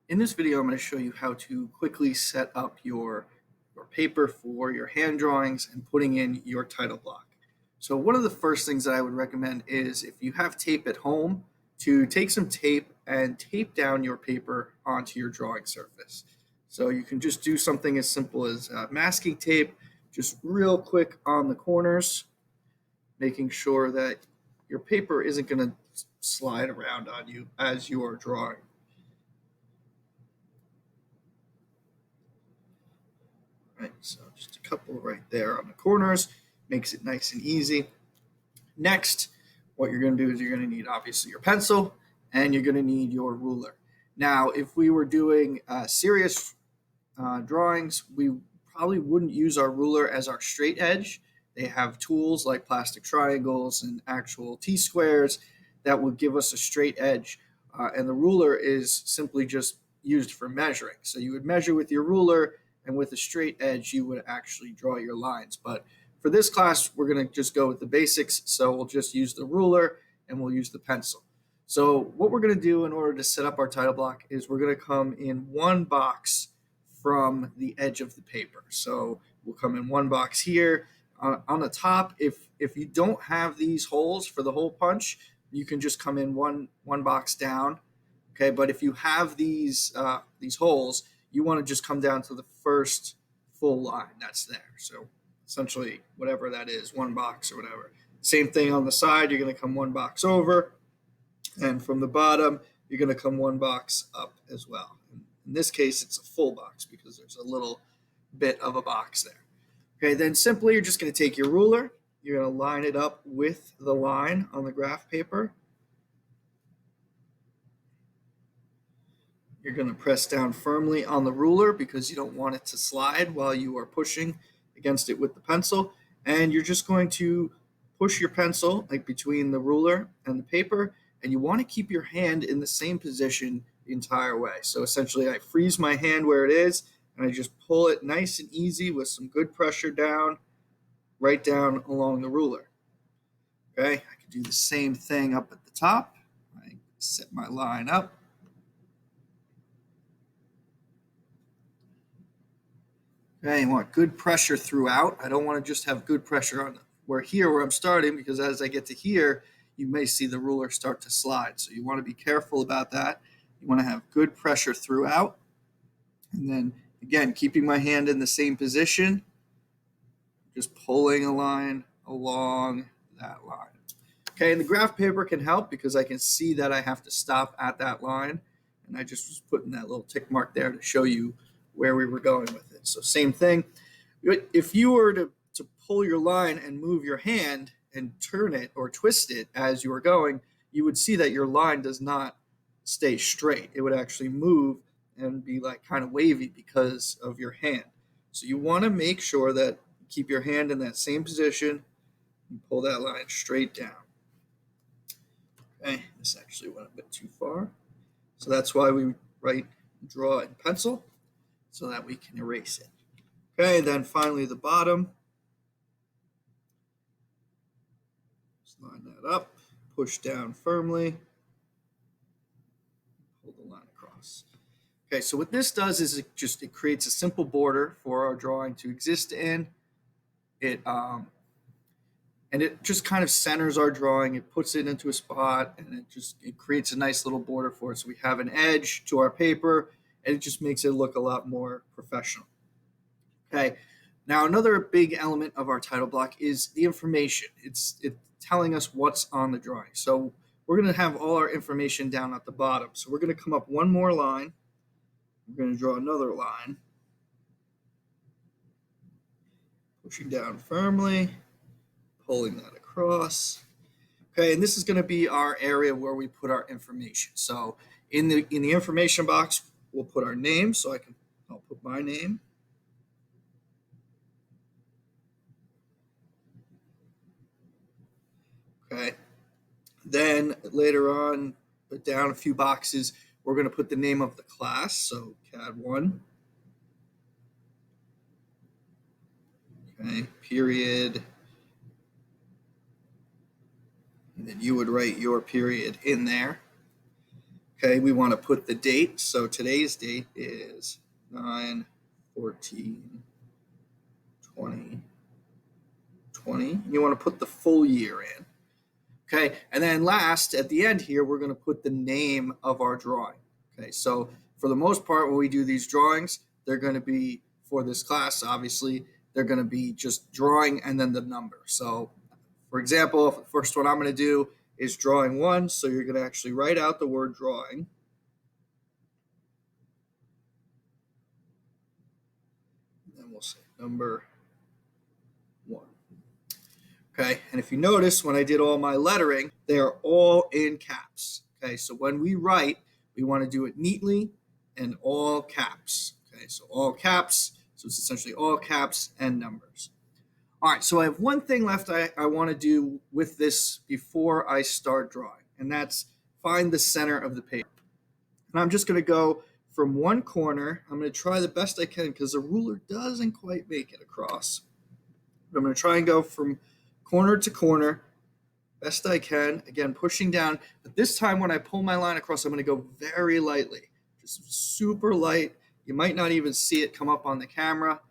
In this video, I'm going to show you how to quickly set up your paper for your hand drawings and putting in your title block. So one of the first things that I would recommend is if you have tape at home to take some tape and tape down your paper onto your drawing surface. So you can just do something as simple as masking tape, just real quick on the corners, making sure that your paper isn't going to slide around on you as you are drawing. Right, so just a couple right there on the corners, makes it nice and easy. Next, what you're going to do is you're going to need obviously your pencil and you're going to need your ruler. Now, if we were doing serious drawings, we probably wouldn't use our ruler as our straight edge. They have tools like plastic triangles and actual T-squares that will give us a straight edge. And the ruler is simply just used for measuring. So you would measure with your ruler, and with a straight edge, you would actually draw your lines. But for this class, we're going to just go with the basics. So we'll just use the ruler and we'll use the pencil. So what we're going to do in order to set up our title block is we're going to come in one box from the edge of the paper. So we'll come in one box here. On the top, if you don't have these holes for the hole punch, you can just come in one box down. Okay, but if you have these holes, you want to just come down to the first full line that's there. So essentially, whatever that is, one box or whatever. Same thing on the side, you're going to come one box over. And from the bottom, you're going to come one box up as well. In this case, it's a full box because there's a little bit of a box there. Okay, then simply you're just going to take your ruler. You're going to line it up with the line on the graph paper. You're going to press down firmly on the ruler because you don't want it to slide while you are pushing against it with the pencil. And you're just going to push your pencil like between the ruler and the paper, and you want to keep your hand in the same position the entire way. So essentially I freeze my hand where it is and I just pull it nice and easy with some good pressure down, right down along the ruler. Okay, I can do the same thing up at the top. I set my line up. Okay, you want good pressure throughout. I don't want to just have good pressure on where I'm starting, because as I get to here, you may see the ruler start to slide. So you want to be careful about that. You want to have good pressure throughout. And then again, keeping my hand in the same position, just pulling a line along that line. Okay, and the graph paper can help because I can see that I have to stop at that line. And I just was putting that little tick mark there to show you where we were going with it. So same thing. If you were to pull your line and move your hand and turn it or twist it as you are going, you would see that your line does not stay straight. It would actually move and be like kind of wavy because of your hand. So you want to make sure that you keep your hand in that same position and pull that line straight down. Okay, this actually went a bit too far. So that's why we draw in pencil, so that we can erase it. Okay, then finally the bottom. Just line that up, push down firmly, pull the line across. Okay, so what this does is it creates a simple border for our drawing to exist in. And it just kind of centers our drawing. It puts it into a spot, and it creates a nice little border for it. So we have an edge to our paper, and it just makes it look a lot more professional. Okay, now another big element of our title block is the information. It's telling us what's on the drawing. So we're going to have all our information down at the bottom. So we're going to come up one more line. We're going to draw another line, pushing down firmly, pulling that across. Okay, and this is going to be our area where we put our information. So in the information box, we'll put our name. So I'll put my name. Okay. Then later on, put down a few boxes, we're going to put the name of the class. So CAD1. Okay, period. And then you would write your period in there. Okay, we want to put the date. So today's date is 9/14/2020. You want to put the full year in. Okay, and then last, at the end here, we're going to put the name of our drawing. Okay, so for the most part, when we do these drawings, they're going to be, for this class, obviously, they're going to be just drawing and then the number. So, for example, the first one I'm going to do is drawing 1. So you're going to actually write out the word drawing. And then we'll say number 1. Okay, and if you notice, when I did all my lettering, they are all in caps. Okay, so when we write, we want to do it neatly and all caps. Okay, so all caps, so it's essentially all caps and numbers. All right, so I have one thing left I want to do with this before I start drawing, and that's find the center of the page. And I'm just going to go from one corner. I'm going to try the best I can because the ruler doesn't quite make it across. But I'm going to try and go from corner to corner, best I can. Again, pushing down. But this time when I pull my line across, I'm going to go very lightly, just super light. You might not even see it come up on the camera.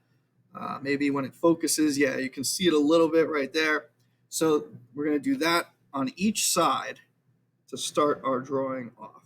Maybe when it focuses, yeah, you can see it a little bit right there. So we're going to do that on each side to start our drawing off.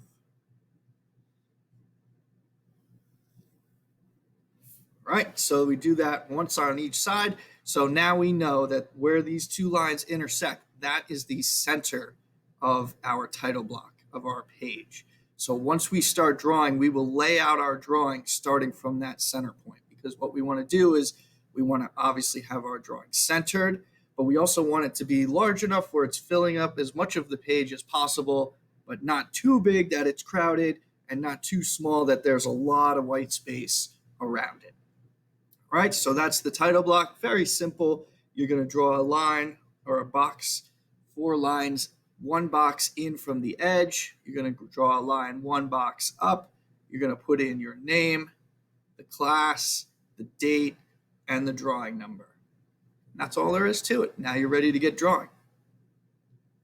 All right, so we do that once on each side. So now we know that where these two lines intersect, that is the center of our title block of our page. So once we start drawing, we will lay out our drawing starting from that center point, because what we want to do is we want to obviously have our drawing centered, but we also want it to be large enough where it's filling up as much of the page as possible, but not too big that it's crowded and not too small that there's a lot of white space around it. All right, so that's the title block. Very simple. You're going to draw a line or a box, 4 lines, 1 box in from the edge. You're going to draw a line 1 box up. You're going to put in your name, the class, the date, and the drawing number. And that's all there is to it. Now you're ready to get drawing.